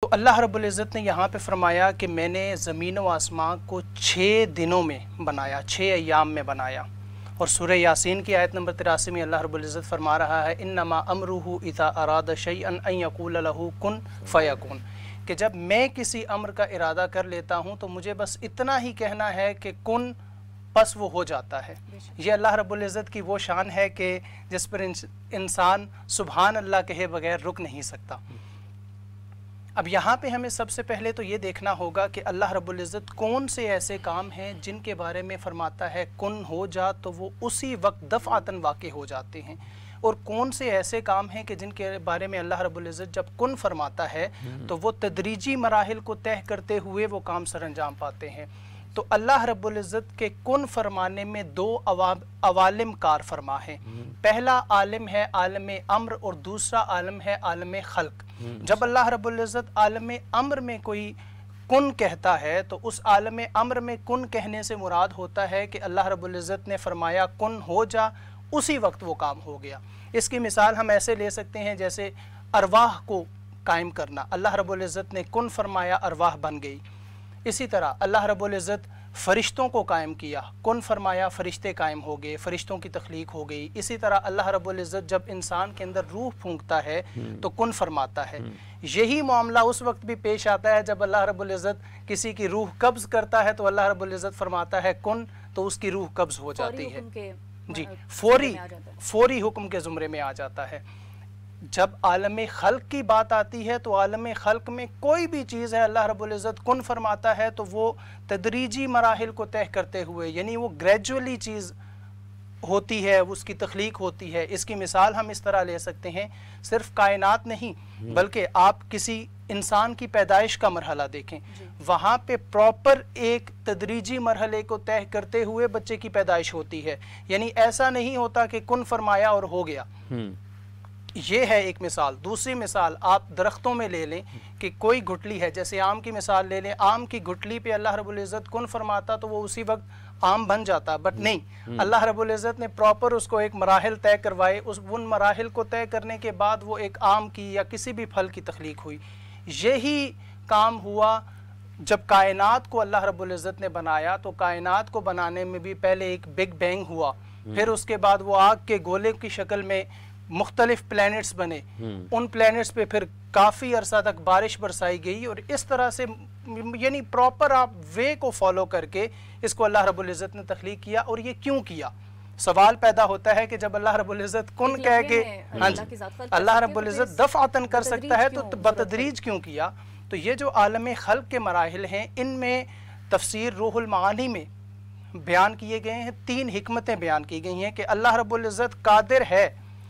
तो अल्लाह रब्बुल इज़्ज़त ने यहाँ पे फरमाया कि मैंने ज़मीन व आसमान को 6 दिनों में बनाया, 6 अय्याम में बनाया। और सूरह यासीन की आयत नंबर 83 में अल्लाह रब्बुल इज़्ज़त फरमा रहा है, इन्नमा अमरुहु इज़ा अरादा शैअन अन यक़ूल लहू कुन फ़यकुन, कि जब मैं किसी अम्र का इरादा कर लेता हूँ तो मुझे बस इतना ही कहना है कि कुन, बस वो हो जाता है। ये अल्लाह रब्बुल इज़्ज़त की वो शान है कि जिस पर इंसान सुभान अल्लाह कहे बगैर रुक नहीं सकता। अब यहाँ पे हमें सबसे पहले तो ये देखना होगा कि अल्लाह रब्बुल इज़्ज़त कौन से ऐसे काम हैं जिनके बारे में फरमाता है कुन हो जा तो वो उसी वक्त दफ़अतन वाक़े हो जाते हैं, और कौन से ऐसे काम हैं कि जिनके बारे में अल्लाह रब्बुल इज़्ज़त जब कुन फरमाता है तो वो तदरीजी मराहिल को तय करते हुए वो काम सरअंजाम पाते हैं। तो अल्लाह रब्बुल इज़्ज़त के कुन फरमाने में 2 अवालिम कार फरमा है। पहला आलिम है आलम अम्र और दूसरा आलम है आलम खल्क। जब अल्लाह रब्बुल इज़्ज़त आलम अम्र में कोई कुन कहता है तो उस आलम अम्र में कुन कहने से मुराद होता है कि अल्लाह रब्बुल इज़्ज़त ने फरमाया कुन हो जा, उसी वक्त वो काम हो गया। इसकी मिसाल हम ऐसे ले सकते हैं जैसे अरवाह को कायम करना, अल्लाह रब्बुल इज़्ज़त ने कुन फरमाया, अरवाह बन गई। इसी तरह अल्लाह रब्बुल इज़्ज़त फ़रिश्तों को कायम किया, कुन फरमाया, फ़रिश्ते कायम हो गए, फ़रिश्तों की तख्लीक हो गई। इसी तरह अल्लाह रब्बुल इज़्ज़त जब इंसान के अंदर रूह फूंकता है तो कुन फरमाता है। यही मामला उस वक्त भी पेश आता है जब अल्लाह रब्बुल इज़्ज़त किसी की रूह कब्ज़ करता है तो अल्लाह रब्बुल इज़्ज़त फरमाता है कुन, तो उसकी रूह कब्ज़ हो जाती है। जी, फौरी हुक्म के ज़ुमरे में आ जाता है। जब आलम खल्क की बात आती है तो आलम खल्क में कोई भी चीज़ है अल्लाह रब्बुल इज़्ज़त कुन फरमाता है तो वो तदरीजी मराहिल को तय करते हुए, यानी वो ग्रेजुअली चीज़ होती है, उसकी तख्लीक होती है। इसकी मिसाल हम इस तरह ले सकते हैं, सिर्फ कायनात नहीं बल्कि आप किसी इंसान की पैदाइश का मरहला देखें, वहाँ पे प्रॉपर एक तदरीजी मरहले को तय करते हुए बच्चे की पैदाइश होती है। यानी ऐसा नहीं होता कि कुन फरमाया और हो गया। ये है एक मिसाल। दूसरी मिसाल आप दरख्तों में ले लें कि कोई गुठली है, जैसे आम की मिसाल ले लें, आम की गुठली पे अल्लाह रब्बुल इज़्ज़त कुन फरमाता तो वो उसी वक्त आम बन जाता, बट नहीं, अल्लाह रब्बुल इज़्ज़त ने प्रॉपर उसको एक मराहिल तय करवाए, उन मराहिल को तय करने के बाद वो एक आम की या किसी भी फल की तख्लीक हुई। यही काम हुआ जब कायनात को अल्लाह रब्बुल इज़्ज़त ने बनाया, तो कायनात को बनाने में भी पहले एक बिग बैंग हुआ, फिर उसके बाद वो आग के गोले की शक्ल में मुख्तलिफ प्लैनेट्स बने, उन प्लैनेट्स पे फिर काफ़ी अरसा तक बारिश बरसाई गई, और इस तरह से यानी प्रॉपर आप वे को फॉलो करके इसको अल्लाह रब्बुल इज़्ज़त ने तख्लीक किया। और ये क्यों किया? सवाल पैदा होता है कि जब अल्लाह रब्बुल इज़्ज़त कुन कह के अल्लाह रब्बुल इज़्ज़त दफ़अतन कर सकता है तो बतदरीज क्यों किया? तो ये जो आलम खल्क के मराहिल हैं, इनमें तफसीर रूहुल मानी में बयान किए गए हैं, 3 हिकमतें बयान की गई हैं कि अल्लाह रब्बुल इज़्ज़त कादिर है।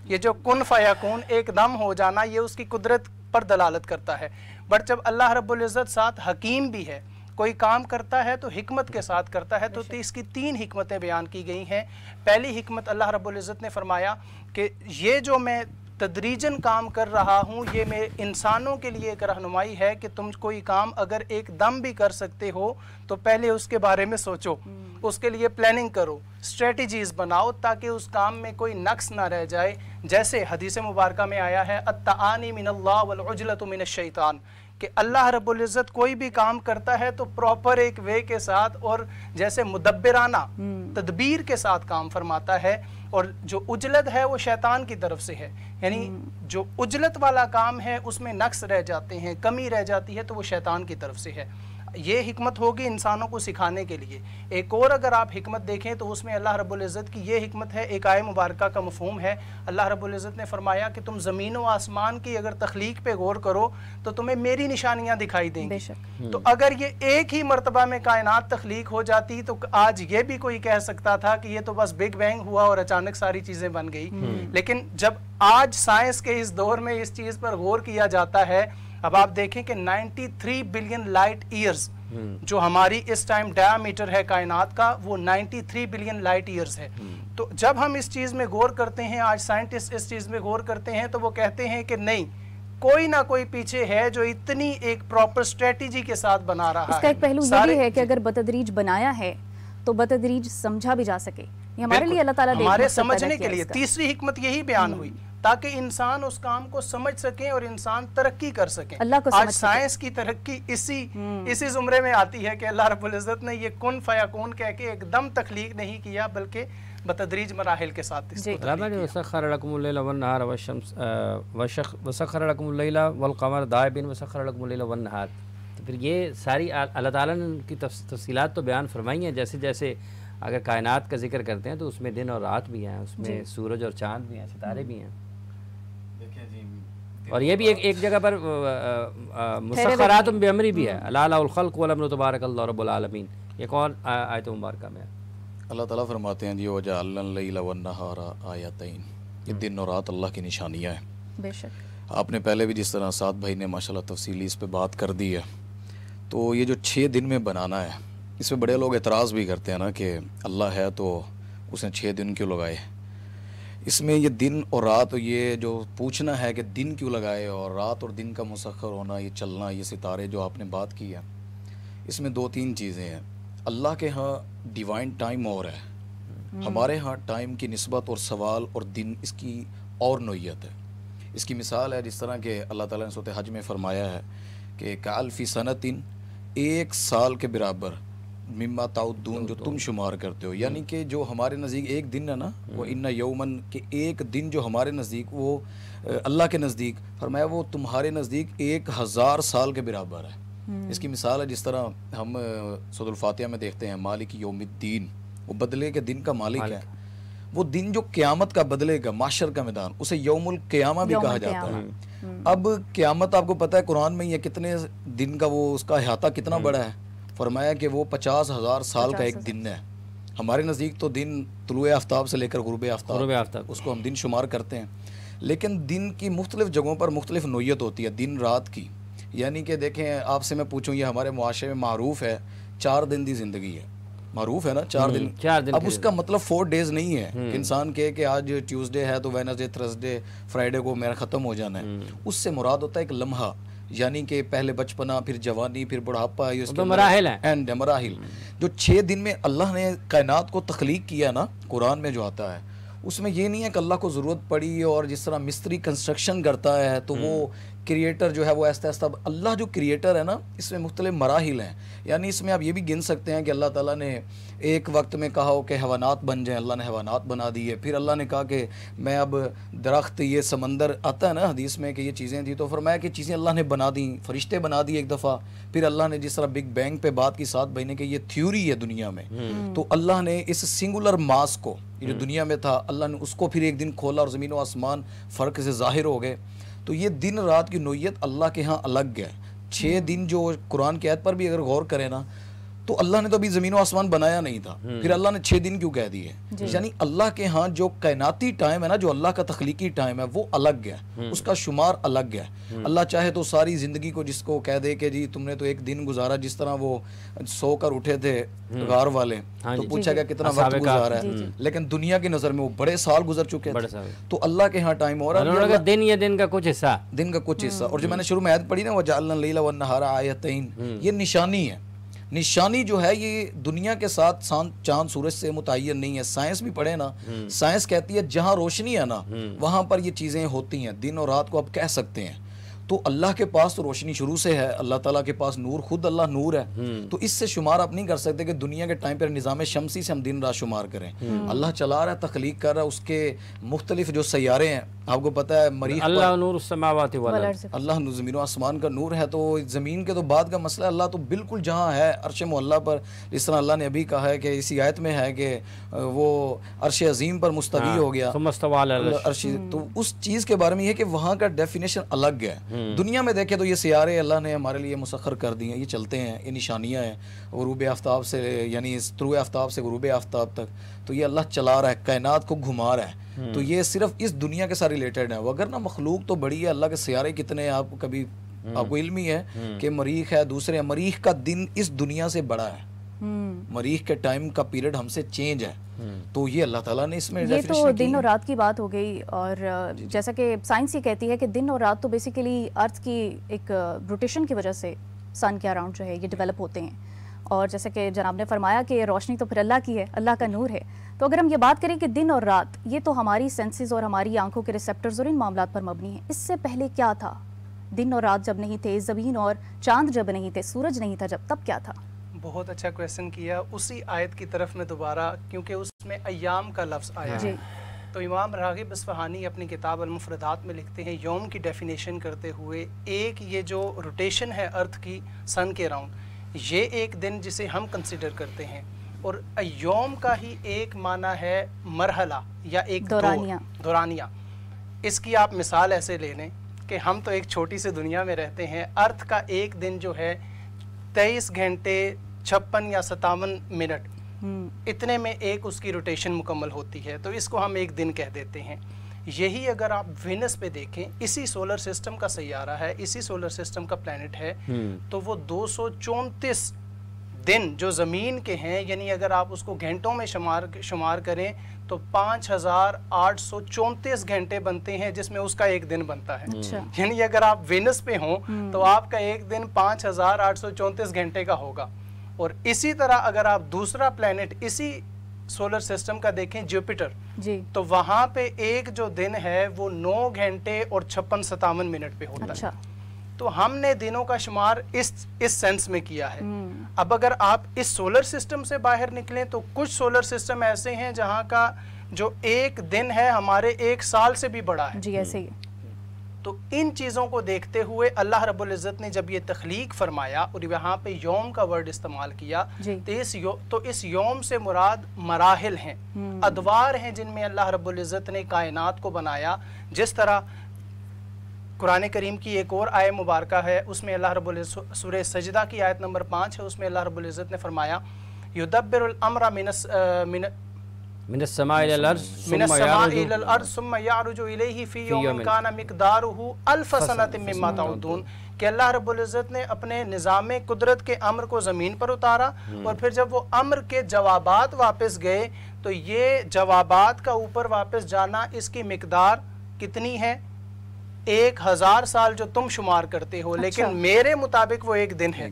ये जो कुन फयाकुन एकदम हो जाना, ये उसकी कुदरत पर दलालत करता है। बट जब अल्लाह रब्बुल इज़्ज़त साथ हकीम भी है, कोई काम करता है तो हिकमत के साथ करता है, तो इसकी 3 हिकमतें बयान की गई हैं। पहली हिकमत अल्लाह रब्बुल इज़्ज़त ने फरमाया कि ये जो मैं तदरीजन काम कर रहा हूँ, ये मेरे इंसानों के लिए एक रहनुमाई है कि तुम कोई काम अगर एकदम भी कर सकते हो तो पहले उसके बारे में सोचो, उसके लिए प्लानिंग करो, स्ट्रेटजीज़ बनाओ ताकि उस काम में कोई नक्स ना रह जाए। जैसे हदीस मुबारक में आया है, अत्ताआनी मिनल्लाह वल उजलतु मिनश्शैतान, कि अल्लाह रब्बुल इज़्ज़त कोई भी काम करता है तो प्रॉपर एक वे के साथ और जैसे मुदब्बिराना तदबीर के साथ काम फरमाता है, और जो उजलत है वो शैतान की तरफ से है। यानी जो उजलत वाला काम है उसमें नक्स रह जाते हैं, कमी रह जाती है, तो वो शैतान की तरफ से है। ये हिकमत होगी इंसानों को सिखाने के लिए। एक और अगर आप हिकमत देखें तो उसमें अल्लाह रब्बुल इज़्ज़त की ये हिकमत है, एक आय मुबारक का मफ़हूम है। अल्लाह रब्बुल इज़्ज़त ने फरमाया कि तुम ज़मीन व आसमान की अगर तख्लीक पे गौर करो तो तुम्हें मेरी निशानियाँ दिखाई देंगी। तो अगर ये एक ही मरतबा में कायनात तख्लीक हो जाती तो आज ये भी कोई कह सकता था कि ये तो बस बिग बैंग हुआ और अचानक सारी चीज़ें बन गई। लेकिन जब आज साइंस के इस दौर में इस चीज़ पर गौर किया जाता है, अब आप देखें कि 93 बिलियन लाइट ईयर्स जो हमारी इस टाइम डायमीटर है कायनात का, वो 93 बिलियन लाइट ईयर्स है। तो जब हम इस चीज़ में गौर करते हैं, आज साइंटिस्ट इस चीज़ में गौर करते हैं, तो वो कहते हैं कि नहीं, कोई ना कोई पीछे है जो इतनी एक प्रॉपर स्ट्रेटेजी के साथ बना रहा है। इसका एक पहलू ये भी है कि अगर बतदरीज बनाया है तो बतदरीज समझा भी जा सके, ये हमारे लिए अल्लाह ताला हमारे समझने के लिए। तीसरी हिकमत यही बयान हुई, ताकि इंसान उस काम को समझ सके और इंसान तरक्की कर सके। अल्लाह को आज साइंस की तरक्की इसी जुमरे में आती है कि अल्लाह रब्बुल इज़्ज़त ने ये कुन फयाकुन कह के एकदम तख्लीक नहीं किया, बल्कि बतदरीज मराहिल के साथ तो फिर ये सारी अल्लाह ताला ने उनकी तफसीलात तो बयान फरमाई हैं। जैसे जैसे अगर कायनात का जिक्र करते हैं तो उसमें दिन और रात भी हैं, उसमें सूरज और चाँद भी हैं, सितारे भी हैं। और ये भी एक जगह पर मुसख्खरात बिअमरी भी है, अला लहुल खल्क़ वल अम्रु तबारकल्लाहु रब्बुल आलमीन। एक और आयत मुबारका में अल्लाह ताला फरमाते हैं जी वजअलना लैला वन्नहारा आयतैन, ये दिन और रात अल्लाह की निशानियाँ हैं। बेशक आपने पहले भी जिस तरह साद भाई ने माशाल्लाह तफसीली इस पे बात कर दी है, तो ये जो 6 दिन में बनाना है, इस पर बड़े लोग एतराज़ भी करते हैं ना कि अल्लाह है तो उसने 6 दिन क्यों लगाए। इसमें ये दिन और रात, ये जो पूछना है कि दिन क्यों लगाए और रात और दिन का मुसख्खर होना, ये चलना, ये सितारे जो आपने बात की है, इसमें 2-3 चीज़ें हैं। अल्लाह के यहाँ डिवाइन टाइम और है, हमारे यहाँ टाइम की निस्बत और सवाल और दिन इसकी और नोयत है। इसकी मिसाल है जिस तरह के अल्लाह ताला ने सूरह हज में फरमाया है कि काल्फी सनतिन, 1 साल के बराबर, मिम्मा ताउद्दून, जो तुम शुमार करते हो। यानी कि जो हमारे नज़दीक एक दिन है ना, वो इन्ना यौमन के एक दिन जो हमारे नज़दीक, वो अल्लाह के नज़दीक फरमाया वो तुम्हारे नज़दीक 1000 साल के बराबर है। इसकी मिसाल है जिस तरह हम सूरह फातिहा में देखते हैं मालिक यौमिद्दीन, वो बदले के दिन का मालिक है। वो दिन जो क़यामत का बदले का, माशर का मैदान, उसे यौमुल क़यामा भी कहा जाता है। अब क़यामत आपको पता है कुरान में ये कितने दिन का, वो उसका अहाता कितना बड़ा है। फरमाया कि वो 50,000 साल का एक दिन है। हमारे नज़दीक तो दिन तुलुए आफ्ताब से लेकर गुरूब आफ्ताब, उसको हम दिन शुमार करते हैं। लेकिन दिन की मुख्तलिफ़ जगहों पर मुख्तलिफ़ नोयत होती है दिन रात की। यानी कि देखें, आपसे मैं पूछूं, ये हमारे मुआशरे में मारूफ है 4 दिन की ज़िंदगी है, मारूफ है ना 4 दिन। अब उसका मतलब 4 डेज़ नहीं है कि इंसान के कि आज ट्यूसडे है तो वेडनेसडे, थर्सडे, फ्राइडे को मेरा ख़त्म हो जाना है। उससे मुराद होता है एक लम्हा, यानी कि पहले बचपना, फिर जवानी, फिर बुढ़ापा, एंड मराहिल। जो 6 दिन में अल्लाह ने कायनात को तख्लीक किया ना, कुरान में जो आता है उसमें ये नहीं है कि अल्लाह को ज़रूरत पड़ी और जिस तरह मिस्त्री कंस्ट्रक्शन करता है तो वो क्रिएटर जो है वो ऐसा ऐसा, अल्लाह जो क्रिएटर है ना, इसमें मुख्तलिफ मराहिल हैं। यानी इसमें आप ये भी गिन सकते हैं कि अल्लाह ताला ने एक वक्त में कहा हो कि हैवानात बन जाएं, अल्लाह ने हैवानात बना दिए। फिर अल्लाह ने कहा कि मैं अब दरख्त, ये समंदर आता है ना हदीस में कि ये चीज़ें थी, तो फरमाया कि चीज़ें अल्लाह ने बना दी, फरिश्ते बना दिए एक दफ़ा। फिर अल्लाह ने जिस तरह बिग बैंग पे बात की साथ भाई ने कि ये थ्योरी है दुनिया में, तो अल्लाह ने इस सिंगुलर मास को, ये जो दुनिया में था, अल्लाह ने उसको फिर एक दिन खोला और ज़मीन व आसमान फ़र्क से ज़ाहिर हो गए। तो ये दिन रात की नोयत अल्लाह के यहाँ अलग है। 6 दिन जो कुरान की आयत पर भी अगर गौर करें ना, तो अल्लाह ने तो अभी ज़मीन व आसमान बनाया नहीं था, फिर अल्लाह ने 6 दिन क्यों कह दिए। यानी अल्लाह के यहाँ जो कायनाती टाइम है ना, जो अल्लाह का तख्लीकी टाइम है, वो अलग है, उसका शुमार अलग है। अल्लाह चाहे तो सारी ज़िंदगी को जिसको कह दे कि जी तुमने तो एक दिन गुजारा, जिस तरह वो सो कर उठे थे गार वाले, तो पूछा गया कितना वक्त गुजारा है, लेकिन दुनिया की नज़र में वो बड़े साल गुजर चुके थे। तो अल्लाह के यहाँ टाइम हो रहा है, दिन का कुछ हिस्सा। और जो मैंने शुरू में आयत पढ़ी ना, वजअलना लैला वन्नहारा आयतैन, ये निशानी है। निशानी जो है ये दुनिया के साथ चांद सूरज से मुतय्यन नहीं है। साइंस भी पढ़े ना, साइंस कहती है जहां रोशनी है ना वहां पर ये चीज़ें होती हैं। दिन और रात को आप कह सकते हैं। तो अल्लाह के पास तो रोशनी शुरू से है, अल्लाह ताला के पास नूर, खुद अल्लाह नूर है। तो इससे शुमार आप नहीं कर सकते कि दुनिया के टाइम पर निज़ाम शमसी से हम दिन रात शुमार करें। अल्लाह चला रहा है, तख्लीक कर रहा है, उसके मुख्तलिफ जो सैयारे हैं, आपको पता है मरीख, अल्लाह नूर समावाति वल अर्ज़, अल्लाह ज़मीन आसमान का नूर है। तो ज़मीन के तो बाद का मसला, अल्लाह तो बिल्कुल जहाँ है अर्श मुअल्ला पर, जिस तरह अल्लाह ने अभी कहा है कि इसी आयत में है कि वो अर्श अज़ीम पर मुस्तवी हो गया अर्श। तो उस चीज़ के बारे में यह कि वहाँ का डेफिनेशन अलग है। दुनिया में देखें तो ये सियारे अल्लाह ने हमारे लिए मुसख्खर कर दिए हैं, ये चलते हैं, ये निशानियाँ हैं गुरूब आफ्ताब से, यानी तुलुए आफ्ताब से गुरूब आफ्ताब तक। तो ये अल्लाह चला रहा है, कायनात को घुमा रहा है। तो ये सिर्फ इस दुनिया के साथ रिलेटेड है। अगर ना मखलूक तो बड़ी है, अल्लाह के सियारे कितने हैं, आप कभी आपको इल्म ही है कि मरीख है, दूसरे मरीख का दिन इस दुनिया से बड़ा है, मरीख के टाइम का पीरियड हमसे चेंज है। तो ये अल्लाह ताला ने इसमें ये तो दिन और रात की बात हो गई। और जैसा कि साइंस ये कहती है कि दिन और रात तो बेसिकली अर्थ की एक रोटेशन की वजह से सन के अराउंड जो है ये डेवलप होते हैं। और जैसे कि जनाब ने फरमाया कि रोशनी तो फिर अल्लाह की है, अल्लाह का नूर है। तो अगर हम ये बात करें कि दिन और रात ये तो हमारी सेंसेस और हमारी आंखों के रिसेप्टर्स और इन मामलात पर मबनी है, इससे पहले क्या था? दिन और रात जब नहीं थे, ज़मीन और चांद जब नहीं थे, सूरज नहीं था जब, तब क्या था? बहुत अच्छा क्वेश्चन किया। उसी आयत की तरफ में दोबारा, क्योंकि उसमें अय्याम का लफ्ज़ आया है, तो इमाम रागिब अस्फ़हानी अपनी किताब अल-मुफ़रदात में लिखते हैं, यौम की डेफिनेशन करते हुए, एक ये जो रोटेशन है अर्थ की सन के अराउंड, ये एक दिन जिसे हम कंसिडर करते हैं, और यौम का ही एक माना है मरहला या एक दौरानिया। इसकी आप मिसाल ऐसे ले लें कि हम तो एक छोटी सी दुनिया में रहते हैं, अर्थ का एक दिन जो है 23 घंटे 56 या 57 मिनट, इतने में एक उसकी रोटेशन मुकम्मल होती है, तो इसको हम एक दिन कह देते हैं। यही अगर आप वेनस पे देखें, इसी सोलर सिस्टम का सैयारा है, इसी सोलर सिस्टम का प्लैनेट है, तो वो 234 दिन जो ज़मीन के हैं, यानी अगर आप उसको घंटों में शुमार करें तो 5834 घंटे बनते हैं, जिसमें उसका एक दिन बनता है। यानी अगर आप वेनस पे हों तो आपका एक दिन 5834 घंटे का होगा। और इसी तरह अगर आप दूसरा प्लेनेट इसी सोलर सिस्टम का देखें, जुपिटर जी, तो वहां पे एक जो दिन है वो 9 घंटे और 56-57 मिनट पे होता है। तो हमने दिनों का शुमार इस सेंस में किया है। अब अगर आप इस सोलर सिस्टम से बाहर निकलें तो कुछ सोलर सिस्टम ऐसे हैं जहां का जो एक दिन है हमारे एक साल से भी बड़ा है जी, ऐसे ही। तो इन चीज़ों को देखते हुए अल्लाह रब्बुल इज़्ज़त ने जब ये तख्लीक फरमाया और यहाँ पे यौम का वर्ड इस्तेमाल किया, तो इस यौम से मुराद मराहिल हैं, अदवार हैं, जिनमें अल्लाह रब्बुल इज़्ज़त ने कायनात को बनाया। जिस तरह कुरान करीम की एक और आयत मुबारका है, उसमें अल्लाह रब्बुल इज़्ज़त सूरह सजदा की आयत नंबर 5 है, उसमें अल्लाह रब्बुल इज़्ज़त ने फरमाया युदब्बिरुल अम्रा मिनस समाई इलल अर्ज़ सुम्मा यारुजु इलैहि फी यौमिन काना मिक़दारुहु अल्फ़ सनतिन मिम्मा ताउद्दून, कि अल्लाह रब्बुल इज़्ज़त ने अपने निज़ाम कुदरत के अम्र को ज़मीन पर उतारा, और फिर जब वो अम्र के जवाबात वापस गए तो ये जवाबात का ऊपर वापस जाना, इसकी मिक़दार कितनी है? 1000 साल जो तुम शुमार करते हो, लेकिन मेरे मुताबिक वो एक दिन है।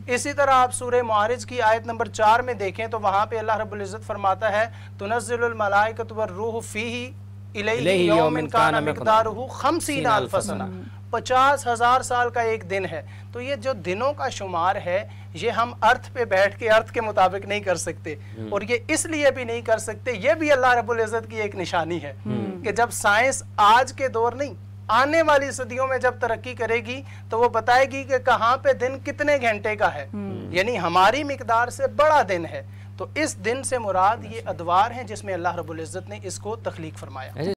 इसी तरह आप सूरह मारिज की आयत नंबर 4 में देखें तो वहां पे अल्लाह रब्बुल इज़्ज़त फरमाता है तुनज़्ज़िलुल मलाइकतु वर्रूहु फीही इलैहि यौमिन काना मिक़दारुहु 50 अल्फ़ सना, 50,000 साल का एक दिन है। तो ये जो दिनों का शुमार है, ये हम अर्थ पे बैठ के अर्थ के मुताबिक नहीं कर सकते, और ये इसलिए भी नहीं कर सकते, ये भी अल्लाह रब्बुल इज़्ज़त की एक निशानी है कि जब साइंस आज के दौर नहीं, आने वाली सदियों में जब तरक्की करेगी तो वो बताएगी कि कहाँ पे दिन कितने घंटे का है, यानी हमारी मिकदार से बड़ा दिन है। तो इस दिन से मुराद ये अदवार हैं जिसमें अल्लाह रब्बुल इज़्ज़त ने इसको तख्लीक फरमाया।